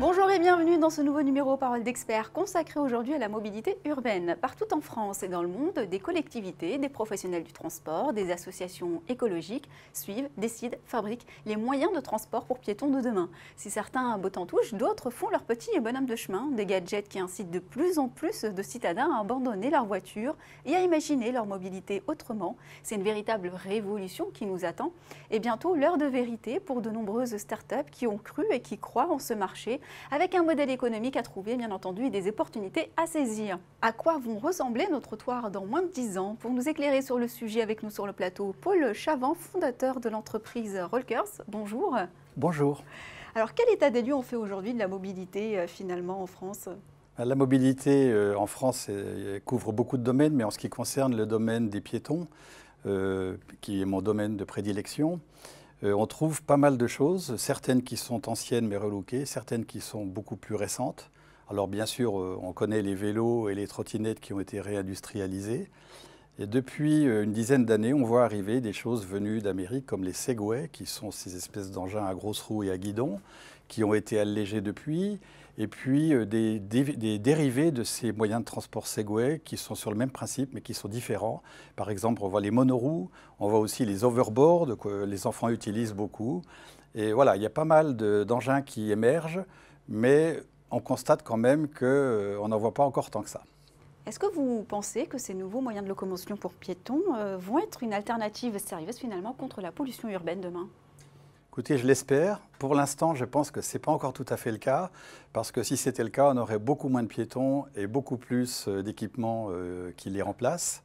Bonjour et bienvenue dans ce nouveau numéro Parole d'experts consacré aujourd'hui à la mobilité urbaine. Partout en France et dans le monde, des collectivités, des professionnels du transport, des associations écologiques suivent, décident, fabriquent les moyens de transport pour piétons de demain. Si certains bottent en touche, d'autres font leur petit bonhomme de chemin, des gadgets qui incitent de plus en plus de citadins à abandonner leur voiture et à imaginer leur mobilité autrement. C'est une véritable révolution qui nous attend et bientôt l'heure de vérité pour de nombreuses startups qui ont cru et qui croient en ce marché, avec un modèle économique à trouver, bien entendu, et des opportunités à saisir. À quoi vont ressembler nos trottoirs dans moins de 10 ans? Pour nous éclairer sur le sujet, avec nous sur le plateau, Paul Chavant, fondateur de l'entreprise Rollkers. Bonjour. Bonjour. Alors, quel état des lieux on fait aujourd'hui de la mobilité, finalement, en France? La mobilité en France couvre beaucoup de domaines, mais en ce qui concerne le domaine des piétons, qui est mon domaine de prédilection, on trouve pas mal de choses, certaines qui sont anciennes mais relookées, certaines qui sont beaucoup plus récentes. Alors bien sûr, on connaît les vélos et les trottinettes qui ont été réindustrialisées. Et depuis une dizaine d'années, on voit arriver des choses venues d'Amérique comme les Segway, qui sont ces espèces d'engins à grosses roues et à guidon, qui ont été allégés depuis. Et puis des dérivés de ces moyens de transport Segway qui sont sur le même principe mais qui sont différents. Par exemple, on voit les monoroues, on voit aussi les overboards que les enfants utilisent beaucoup. Et voilà, il y a pas mal d'engins qui émergent, mais on constate quand même qu'on n'en voit pas encore tant que ça. Est-ce que vous pensez que ces nouveaux moyens de locomotion pour piétons vont être une alternative sérieuse finalement contre la pollution urbaine demain ? Écoutez, je l'espère. Pour l'instant, je pense que ce n'est pas encore tout à fait le cas, parce que si c'était le cas, on aurait beaucoup moins de piétons et beaucoup plus d'équipements qui les remplacent.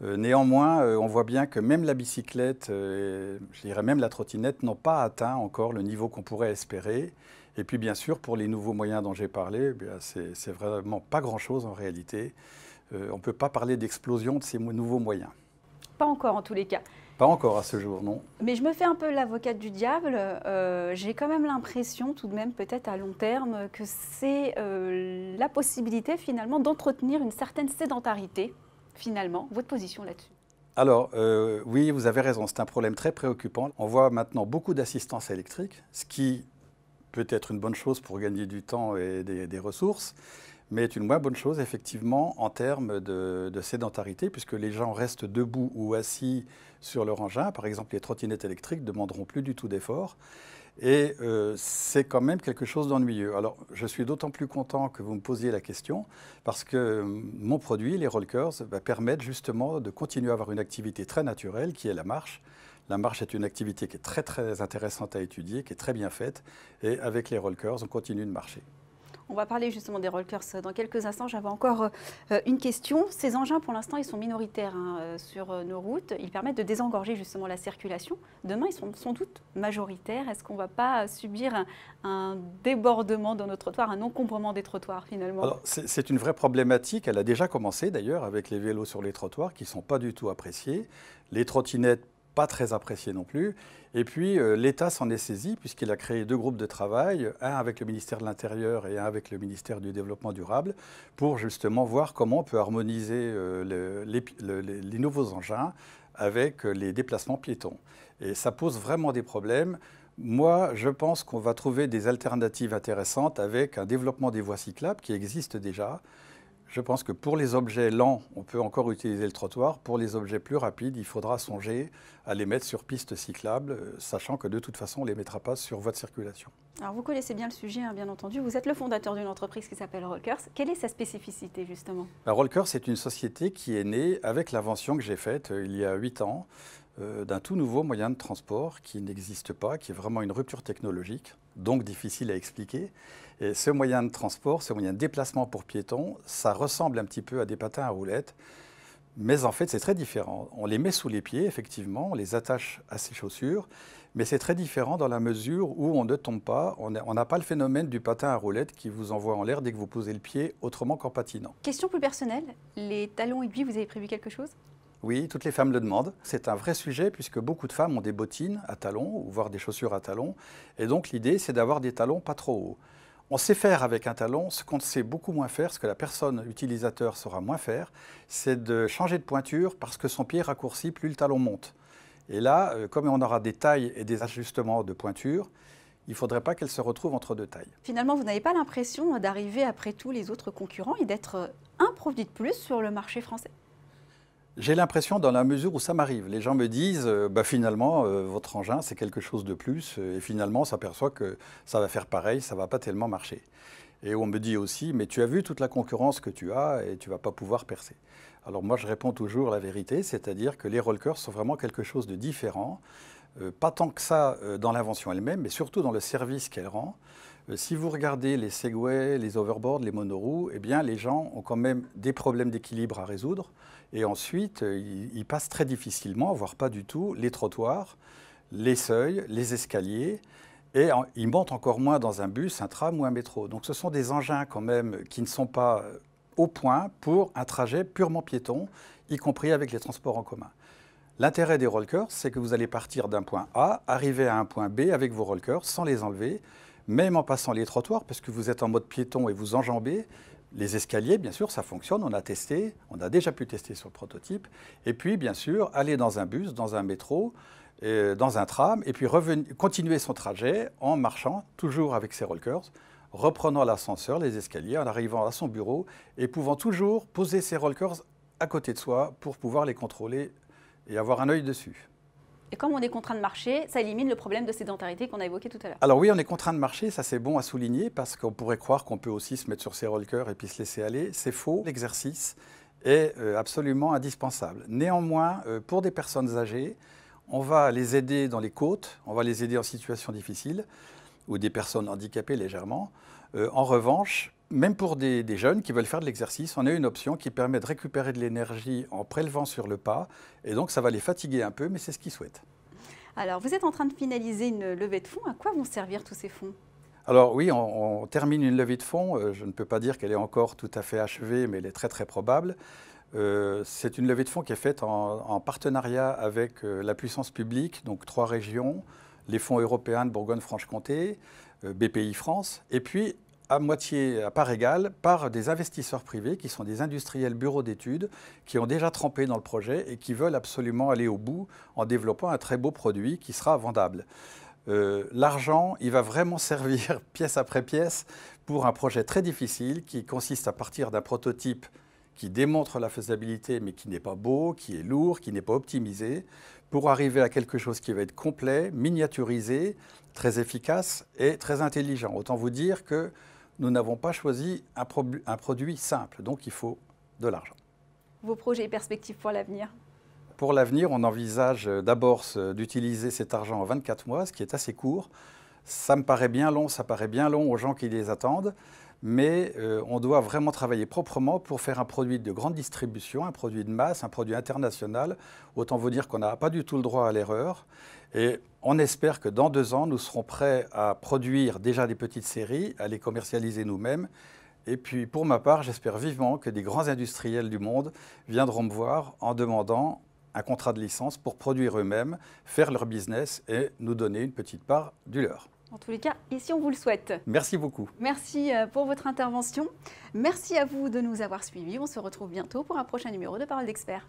Néanmoins, on voit bien que même la bicyclette, je dirais même la trottinette, n'ont pas atteint encore le niveau qu'on pourrait espérer. Et puis bien sûr, pour les nouveaux moyens dont j'ai parlé, c'est vraiment pas grand-chose en réalité. On ne peut pas parler d'explosion de ces nouveaux moyens. Pas encore en tous les cas. Pas encore à ce jour, non. Mais je me fais un peu l'avocate du diable. J'ai quand même l'impression, tout de même peut-être à long terme, que c'est la possibilité finalement d'entretenir une certaine sédentarité, finalement. Votre position là-dessus? Alors, oui, vous avez raison, c'est un problème très préoccupant. On voit maintenant beaucoup d'assistance électrique, ce qui peut être une bonne chose pour gagner du temps et des ressources, mais est une moins bonne chose, effectivement, en termes de sédentarité, puisque les gens restent debout ou assis sur leur engin. Par exemple, les trottinettes électriques ne demanderont plus du tout d'effort. Et c'est quand même quelque chose d'ennuyeux. Alors, je suis d'autant plus content que vous me posiez la question, parce que mon produit, les Rollkers, va permettre justement de continuer à avoir une activité très naturelle, qui est la marche. La marche est une activité qui est très, très intéressante à étudier, qui est très bien faite. Et avec les Rollkers, on continue de marcher. On va parler justement des Rollkers dans quelques instants. J'avais encore une question. Ces engins, pour l'instant, ils sont minoritaires sur nos routes. Ils permettent de désengorger justement la circulation. Demain, ils sont sans doute majoritaires. Est-ce qu'on ne va pas subir un débordement dans nos trottoirs, un encombrement des trottoirs finalement? Alors, c'est une vraie problématique. Elle a déjà commencé d'ailleurs avec les vélos sur les trottoirs qui ne sont pas du tout appréciés. Les trottinettes, pas très apprécié non plus. Et puis l'État s'en est saisi puisqu'il a créé deux groupes de travail, un avec le ministère de l'Intérieur et un avec le ministère du Développement durable, pour justement voir comment on peut harmoniser les nouveaux engins avec les déplacements piétons. Et ça pose vraiment des problèmes. Moi, je pense qu'on va trouver des alternatives intéressantes avec un développement des voies cyclables qui existe déjà. Je pense que pour les objets lents, on peut encore utiliser le trottoir. Pour les objets plus rapides, il faudra songer à les mettre sur pistes cyclables, sachant que de toute façon, on ne les mettra pas sur voie de circulation. Alors vous connaissez bien le sujet, bien entendu. Vous êtes le fondateur d'une entreprise qui s'appelle Rollkers. Quelle est sa spécificité justement? Rollkers, c'est une société qui est née avec l'invention que j'ai faite il y a 8 ans d'un tout nouveau moyen de transport qui n'existe pas, qui est vraiment une rupture technologique, donc difficile à expliquer. Et ce moyen de transport, ce moyen de déplacement pour piétons, ça ressemble un petit peu à des patins à roulettes, mais en fait c'est très différent. On les met sous les pieds, effectivement, on les attache à ses chaussures, mais c'est très différent dans la mesure où on ne tombe pas, on n'a pas le phénomène du patin à roulettes qui vous envoie en l'air dès que vous posez le pied, autrement qu'en patinant. Question plus personnelle, les talons aiguilles, vous avez prévu quelque chose? Oui, toutes les femmes le demandent. C'est un vrai sujet puisque beaucoup de femmes ont des bottines à talons, ou voire des chaussures à talons. Et donc l'idée, c'est d'avoir des talons pas trop hauts. On sait faire avec un talon, ce qu'on sait beaucoup moins faire, ce que la personne utilisateur saura moins faire, c'est de changer de pointure parce que son pied raccourcit, plus le talon monte. Et là, comme on aura des tailles et des ajustements de pointure il ne faudrait pas qu'elle se retrouve entre deux tailles. Finalement, vous n'avez pas l'impression d'arriver après tous les autres concurrents et d'être un produit de plus sur le marché français? J'ai l'impression dans la mesure où ça m'arrive. Les gens me disent, finalement, votre engin, c'est quelque chose de plus. Et finalement, on s'aperçoit que ça va faire pareil, ça ne va pas tellement marcher. Et on me dit aussi, mais tu as vu toute la concurrence que tu as et tu ne vas pas pouvoir percer. Alors moi, je réponds toujours la vérité, c'est-à-dire que les rollers sont vraiment quelque chose de différent. Pas tant que ça dans l'invention elle-même, mais surtout dans le service qu'elle rend. Si vous regardez les Segway, les overboards, les monoroues, eh bien, les gens ont quand même des problèmes d'équilibre à résoudre. Et ensuite, ils passent très difficilement, voire pas du tout, les trottoirs, les seuils, les escaliers. Et ils montent encore moins dans un bus, un tram ou un métro. Donc ce sont des engins quand même qui ne sont pas au point pour un trajet purement piéton, y compris avec les transports en commun. L'intérêt des rollers, c'est que vous allez partir d'un point A, arriver à un point B avec vos rollers sans les enlever, même en passant les trottoirs, parce que vous êtes en mode piéton et vous enjambez. Les escaliers, bien sûr, ça fonctionne, on a testé, on a déjà pu tester sur le prototype. Et puis, bien sûr, aller dans un bus, dans un métro, dans un tram, et puis continuer son trajet en marchant, toujours avec ses rollers, reprenant l'ascenseur, les escaliers, en arrivant à son bureau, et pouvant toujours poser ses rollers à côté de soi pour pouvoir les contrôler et avoir un œil dessus. Et comme on est contraint de marcher, ça élimine le problème de sédentarité qu'on a évoqué tout à l'heure. Alors oui, on est contraint de marcher, ça c'est bon à souligner, parce qu'on pourrait croire qu'on peut aussi se mettre sur ses rollers et puis se laisser aller. C'est faux, l'exercice est absolument indispensable. Néanmoins, pour des personnes âgées, on va les aider dans les côtes, on va les aider en situation difficile, ou des personnes handicapées légèrement. En revanche, même pour des jeunes qui veulent faire de l'exercice, on a une option qui permet de récupérer de l'énergie en prélevant sur le pas. Et donc, ça va les fatiguer un peu, mais c'est ce qu'ils souhaitent. Alors, vous êtes en train de finaliser une levée de fonds. À quoi vont servir tous ces fonds? Alors oui, on termine une levée de fonds. Je ne peux pas dire qu'elle est encore tout à fait achevée, mais elle est très très probable. C'est une levée de fonds qui est faite en partenariat avec la puissance publique, donc 3 régions, les fonds européens de Bourgogne-Franche-Comté, BPI France, et puis à moitié, à part égale, par des investisseurs privés qui sont des industriels bureaux d'études qui ont déjà trempé dans le projet et qui veulent absolument aller au bout en développant un très beau produit qui sera vendable. L'argent, il va vraiment servir pièce après pièce pour un projet très difficile qui consiste à partir d'un prototype qui démontre la faisabilité mais qui n'est pas beau, qui est lourd, qui n'est pas optimisé, pour arriver à quelque chose qui va être complet, miniaturisé, très efficace et très intelligent. Autant vous dire que nous n'avons pas choisi un produit simple, donc il faut de l'argent. Vos projets et perspectives pour l'avenir? Pour l'avenir, on envisage d'abord d'utiliser cet argent en 24 mois, ce qui est assez court. Ça me paraît bien long, ça paraît bien long aux gens qui les attendent, mais on doit vraiment travailler proprement pour faire un produit de grande distribution, un produit de masse, un produit international. Autant vous dire qu'on n'a pas du tout le droit à l'erreur. Et on espère que dans 2 ans, nous serons prêts à produire déjà des petites séries, à les commercialiser nous-mêmes. Et puis, pour ma part, j'espère vivement que des grands industriels du monde viendront me voir en demandant un contrat de licence pour produire eux-mêmes, faire leur business et nous donner une petite part du leur. En tous les cas, ici, on vous le souhaite. Merci beaucoup. Merci pour votre intervention. Merci à vous de nous avoir suivis. On se retrouve bientôt pour un prochain numéro de Parole d'Expert.